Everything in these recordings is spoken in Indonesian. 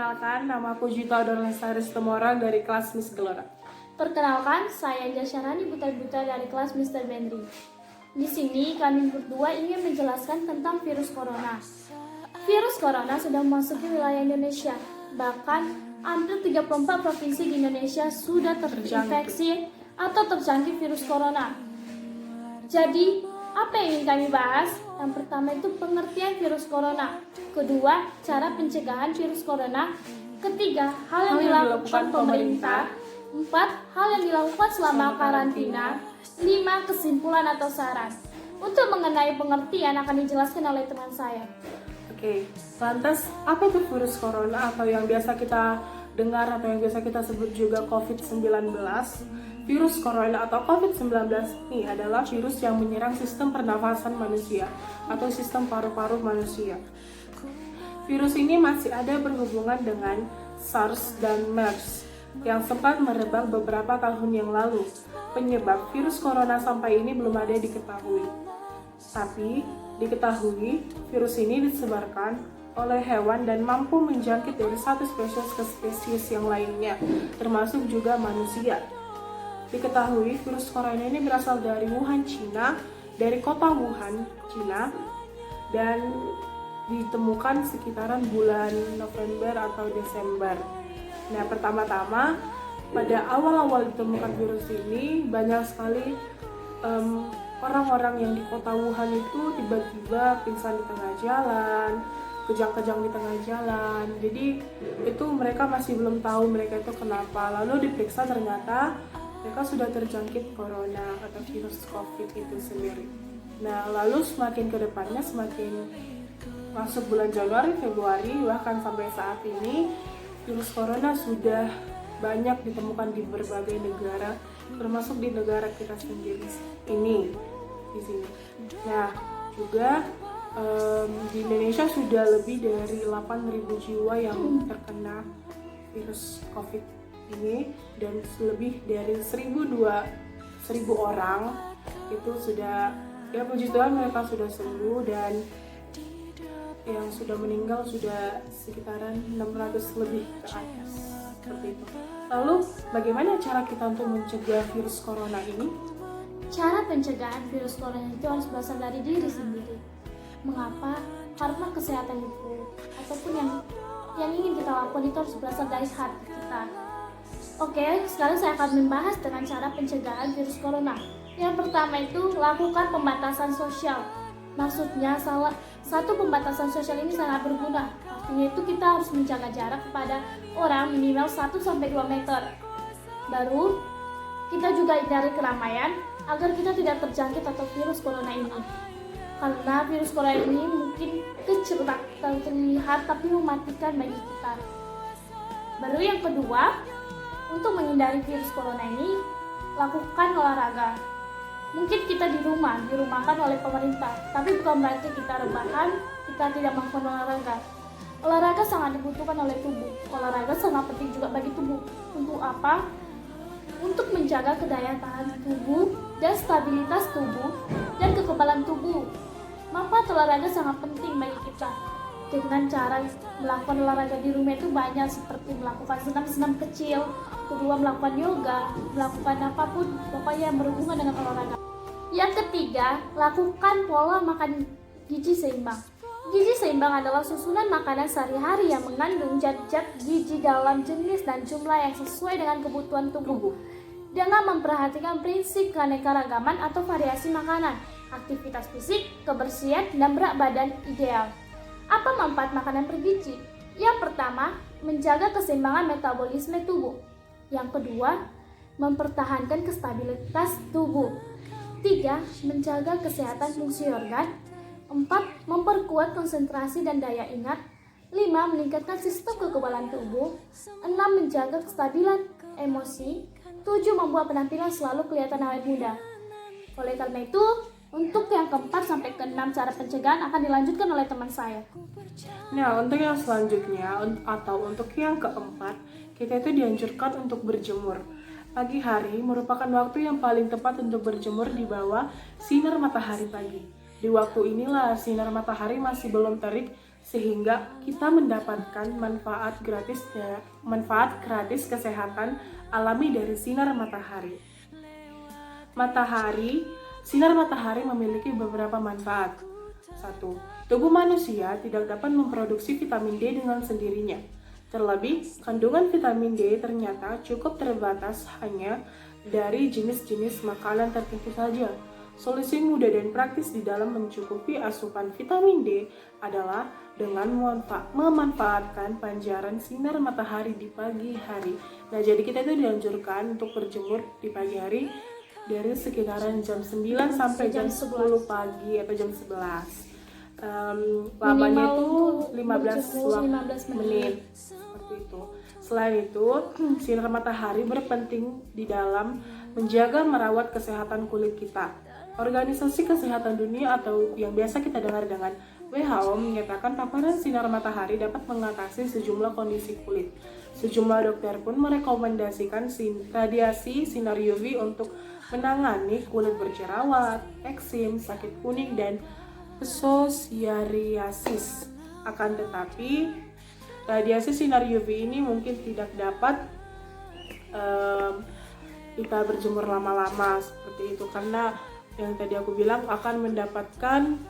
Perkenalkan, nama aku Gita Lestari Sitomorang dari kelas Miss Gelora. Perkenalkan, saya Jasyarani Buta dari kelas Mr. Benri. Di sini kami berdua ingin menjelaskan tentang virus corona. Virus corona sudah memasuki wilayah Indonesia. Bahkan hampir 34 provinsi di Indonesia sudah terinfeksi atau terjangkit virus corona. Jadi, apa yang ingin kami bahas? Yang pertama itu pengertian virus corona. Kedua, cara pencegahan virus corona. Ketiga, hal yang dilakukan pemerintah. 4. Hal yang dilakukan selama karantina. 5. Kesimpulan atau saran. Untuk mengenai pengertian akan dijelaskan oleh teman saya. Oke, lantas apa itu virus corona atau yang biasa kita dengar atau yang biasa kita sebut juga COVID-19? Virus corona atau COVID-19 ini adalah virus yang menyerang sistem pernafasan manusia atau sistem paru-paru manusia. Virus ini masih ada berhubungan dengan SARS dan MERS yang sempat merebak beberapa tahun yang lalu. Penyebab virus corona sampai ini belum ada diketahui. Tapi diketahui virus ini disebarkan oleh hewan dan mampu menjangkit dari satu spesies ke spesies yang lainnya, termasuk juga manusia. Diketahui virus corona ini berasal dari Wuhan, Cina, dari kota Wuhan, Cina, dan ditemukan sekitaran bulan November atau Desember. Nah, pertama-tama pada awal-awal ditemukan virus ini banyak sekali orang-orang yang di kota Wuhan itu tiba-tiba pingsan di tengah jalan, kejang-kejang di tengah jalan. Jadi itu mereka masih belum tahu mereka itu kenapa. Lalu diperiksa ternyata mereka sudah terjangkit corona atau virus COVID itu sendiri. Nah, lalu semakin ke depannya, semakin masuk bulan Januari, Februari, bahkan sampai saat ini virus corona sudah banyak ditemukan di berbagai negara, termasuk di negara kita sendiri ini di sini. Nah, juga di Indonesia sudah lebih dari 8.000 jiwa yang terkena virus COVID ini, dan lebih dari 1.000 orang itu sudah, ya puji Tuhan mereka sudah sembuh, dan yang sudah meninggal sudah sekitaran 600 lebih ke atas, seperti itu. Lalu bagaimana cara kita untuk mencegah virus corona ini? Cara pencegahan virus corona itu harus berasal dari diri sendiri. Mengapa? Karena kesehatan itu ataupun yang ingin kita lakukan itu harus berasal dari hati kita. Oke, sekarang saya akan membahas dengan cara pencegahan virus corona. Yang pertama itu lakukan pembatasan sosial. Maksudnya satu pembatasan sosial ini sangat berguna. Artinya itu kita harus menjaga jarak kepada orang minimal 1-2 meter. Baru kita juga hindari keramaian agar kita tidak terjangkit atau virus corona ini. Karena virus corona ini mungkin kecil tak terlihat tapi mematikan bagi kita. Baru yang kedua, untuk menghindari virus corona ini, lakukan olahraga. Mungkin kita dirumahkan oleh pemerintah, tapi bukan berarti kita rebahan, kita tidak melakukan olahraga. Olahraga sangat dibutuhkan oleh tubuh. Olahraga sangat penting juga bagi tubuh. Untuk apa? Untuk menjaga kedaya tahan tubuh dan stabilitas tubuh dan kekebalan tubuh. Maka olahraga sangat penting bagi kita. Dengan cara melakukan olahraga di rumah itu banyak, seperti melakukan senam-senam kecil, kedua melakukan yoga, melakukan apapun pokoknya yang berhubungan dengan olahraga. Yang ketiga, lakukan pola makan gizi seimbang. Gizi seimbang adalah susunan makanan sehari-hari yang mengandung zat-zat gizi dalam jenis dan jumlah yang sesuai dengan kebutuhan tubuh. Dengan memperhatikan prinsip keanekaragaman atau variasi makanan, aktivitas fisik, kebersihan, dan berat badan ideal. Apa manfaat makanan bergizi? Yang pertama, menjaga keseimbangan metabolisme tubuh. Yang kedua, mempertahankan kestabilitas tubuh. 3. Menjaga kesehatan fungsi organ. 4. Memperkuat konsentrasi dan daya ingat. 5. Meningkatkan sistem kekebalan tubuh. 6. Menjaga kestabilan emosi. 7. Membuat penampilan selalu kelihatan awet muda. Oleh karena itu, untuk yang keempat sampai ke-6 cara pencegahan akan dilanjutkan oleh teman saya. Nah, untuk yang selanjutnya atau untuk yang keempat, kita itu dianjurkan untuk berjemur. Pagi hari merupakan waktu yang paling tepat untuk berjemur di bawah sinar matahari pagi. Di waktu inilah sinar matahari masih belum terik sehingga kita mendapatkan manfaat gratis kesehatan alami dari sinar matahari. Sinar matahari memiliki beberapa manfaat. 1. Tubuh manusia tidak dapat memproduksi vitamin D dengan sendirinya. Terlebih, kandungan vitamin D ternyata cukup terbatas hanya dari jenis-jenis makanan tertentu saja. Solusi mudah dan praktis di dalam mencukupi asupan vitamin D adalah dengan memanfaatkan pancaran sinar matahari di pagi hari. Nah, jadi kita itu dianjurkan untuk berjemur di pagi hari dari sekitaran jam 9 sampai jam 10 pagi atau jam 11. Lamanya itu 15 menit seperti itu. Selain itu, sinar matahari berpenting di dalam menjaga merawat kesehatan kulit kita. Organisasi Kesehatan Dunia atau yang biasa kita dengar dengan WHO menyatakan paparan sinar matahari dapat mengatasi sejumlah kondisi kulit. Sejumlah dokter pun merekomendasikan radiasi sinar UV untuk menangani kulit berjerawat, eksim, sakit kuning, dan psoriasis. Akan tetapi, radiasi sinar UV ini mungkin tidak dapat kita berjemur lama-lama seperti itu, karena yang tadi aku bilang akan mendapatkan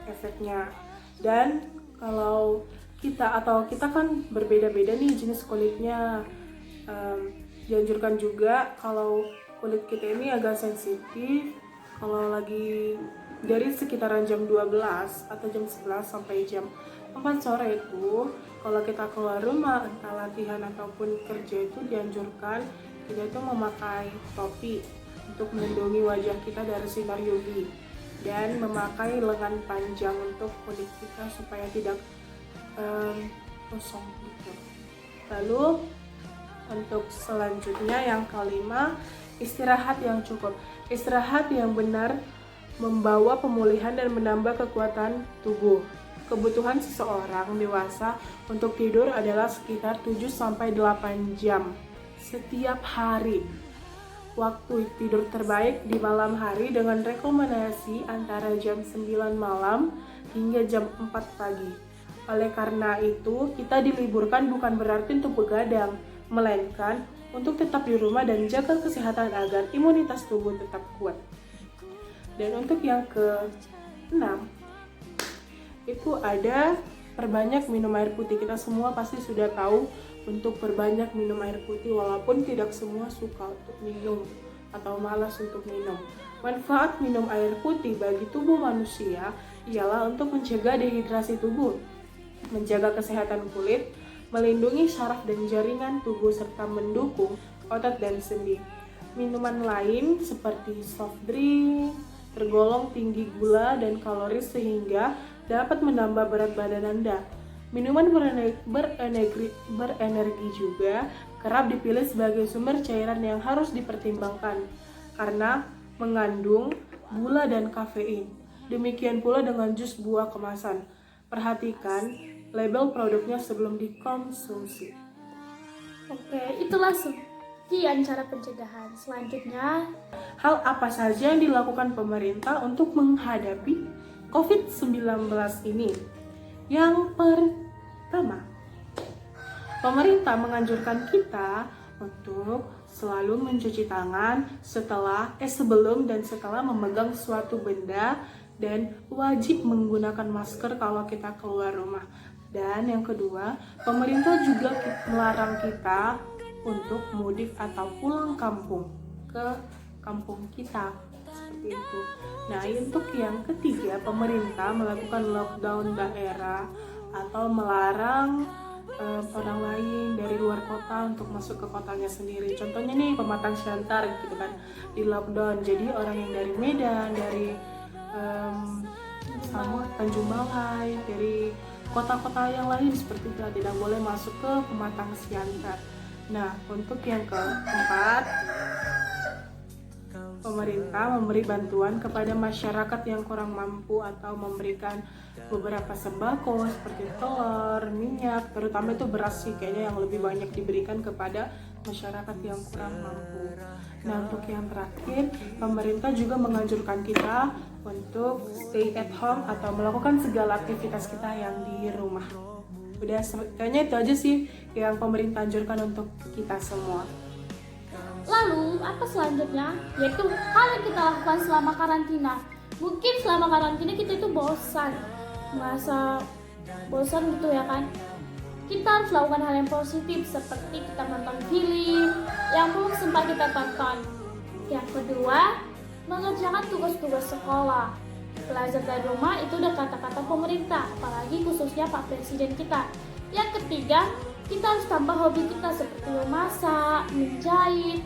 efeknya. Dan kalau kita kan berbeda-beda nih jenis kulitnya, dianjurkan juga kalau kulit kita ini agak sensitif, kalau lagi dari sekitaran jam 12 atau jam 11 sampai jam 4 sore itu, kalau kita keluar rumah entah latihan ataupun kerja, itu dianjurkan kita itu memakai topi untuk melindungi wajah kita dari sinar UV, dan memakai lengan panjang untuk kulit kita supaya tidak kosong gitu. Lalu untuk selanjutnya yang kelima, istirahat yang cukup. Istirahat yang benar membawa pemulihan dan menambah kekuatan tubuh. Kebutuhan seseorang dewasa untuk tidur adalah sekitar 7-8 jam setiap hari. Waktu tidur terbaik di malam hari dengan rekomendasi antara jam 9 malam hingga jam 4 pagi. Oleh karena itu, kita diliburkan bukan berarti untuk begadang, melainkan untuk tetap di rumah dan jaga kesehatan agar imunitas tubuh tetap kuat. Dan untuk yang ke-6, itu ada perbanyak minum air putih. Kita semua pasti sudah tahu untuk perbanyak minum air putih, walaupun tidak semua suka untuk minum atau malas untuk minum. Manfaat minum air putih bagi tubuh manusia ialah untuk mencegah dehidrasi tubuh, menjaga kesehatan kulit, melindungi saraf dan jaringan tubuh, serta mendukung otot dan sendi. Minuman lain seperti soft drink tergolong tinggi gula dan kalori sehingga dapat menambah berat badan Anda. Minuman berenergi juga kerap dipilih sebagai sumber cairan yang harus dipertimbangkan karena mengandung gula dan kafein. Demikian pula dengan jus buah kemasan. Perhatikan label produknya sebelum dikonsumsi. Oke, itulah sekian cara pencegahan. Selanjutnya, hal apa saja yang dilakukan pemerintah untuk menghadapi COVID-19 ini? Yang pertama, pemerintah menganjurkan kita untuk selalu mencuci tangan sebelum dan setelah memegang suatu benda, dan wajib menggunakan masker kalau kita keluar rumah. Dan yang kedua, pemerintah juga melarang kita untuk mudik atau pulang kampung ke kampung kita, seperti itu. Nah, untuk yang ketiga, pemerintah melakukan lockdown daerah atau melarang orang lain dari luar kota untuk masuk ke kotanya sendiri. Contohnya nih Pematang Siantar gitu kan, di lockdown. Jadi orang yang dari Medan, dari Tanjung Balai, dari kota-kota yang lain seperti itu tidak boleh masuk ke Pematang Siantar. Nah, untuk yang keempat, pemerintah memberi bantuan kepada masyarakat yang kurang mampu atau memberikan beberapa sembako seperti telur, minyak, terutama itu beras sih kayaknya yang lebih banyak diberikan kepada masyarakat yang kurang mampu. Nah, untuk yang terakhir, pemerintah juga menganjurkan kita untuk stay at home atau melakukan segala aktivitas kita yang di rumah. Udah, kayaknya itu aja sih yang pemerintah anjurkan untuk kita semua. Lalu, apa selanjutnya? Yaitu hal yang kita lakukan selama karantina. Mungkin selama karantina kita itu bosan, merasa bosan gitu ya kan. Kita harus lakukan hal yang positif seperti kita nonton film yang belum sempat kita tonton. Yang kedua, mengerjakan tugas-tugas sekolah. Belajar dari rumah itu udah kata-kata pemerintah, apalagi khususnya Pak Presiden kita. Yang ketiga, kita harus tambah hobi kita seperti memasak, menjahit,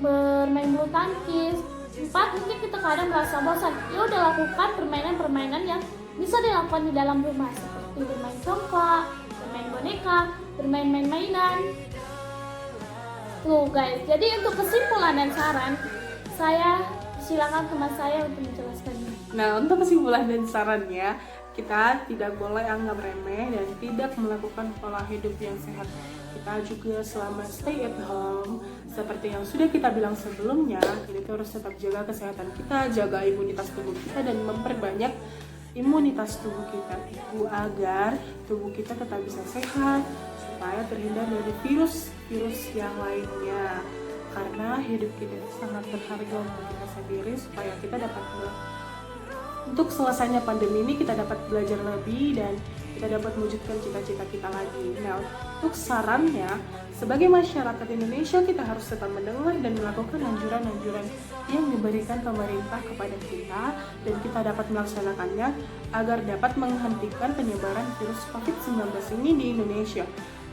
bermain bulu tangkis. 4, mungkin kita kadang merasa bosan. Ya udah lakukan permainan-permainan yang bisa dilakukan di dalam rumah seperti bermain congklak, bermain boneka, bermain mainan. Tuh guys, jadi untuk kesimpulan dan saran, saya silakan teman saya untuk menjelaskannya. Nah, untuk kesimpulan dan sarannya, kita tidak boleh anggap remeh dan tidak melakukan pola hidup yang sehat. Kita juga selama stay at home, seperti yang sudah kita bilang sebelumnya, kita harus tetap jaga kesehatan kita, jaga imunitas tubuh kita, dan memperbanyak imunitas tubuh kita itu agar tubuh kita tetap bisa sehat, supaya terhindar dari virus-virus yang lainnya. Karena hidup kita itu sangat berharga untuk kita sendiri, supaya kita dapat untuk selesainya pandemi ini kita dapat belajar lebih dan kita dapat mewujudkan cita-cita kita lagi. Nah, untuk sarannya, sebagai masyarakat Indonesia kita harus tetap mendengar dan melakukan anjuran-anjuran yang diberikan pemerintah kepada kita, dan kita dapat melaksanakannya agar dapat menghentikan penyebaran virus COVID-19 ini di Indonesia.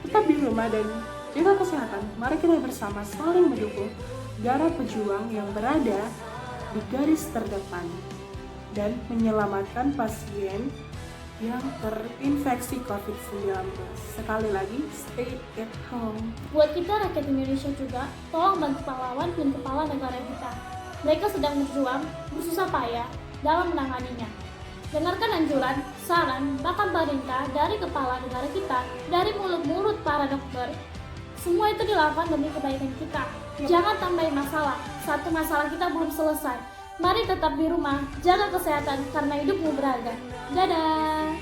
Tetap di rumah dan jaga kesehatan. Mari kita bersama saling mendukung para pejuang yang berada di garis terdepan dan menyelamatkan pasien yang terinfeksi COVID-19. Sekali lagi, stay at home. Buat kita rakyat Indonesia juga, tolong bantu pahlawan dan kepala negara kita. Mereka sedang berjuang, bersusah payah dalam menanganinya. Dengarkan anjuran, saran, bahkan perintah dari kepala negara kita, dari mulut-mulut para dokter. Semua itu dilakukan demi kebaikan kita. Jangan tambahin masalah, satu masalah kita belum selesai. Mari tetap di rumah, jaga kesehatan karena hidupmu berharga. Dadah!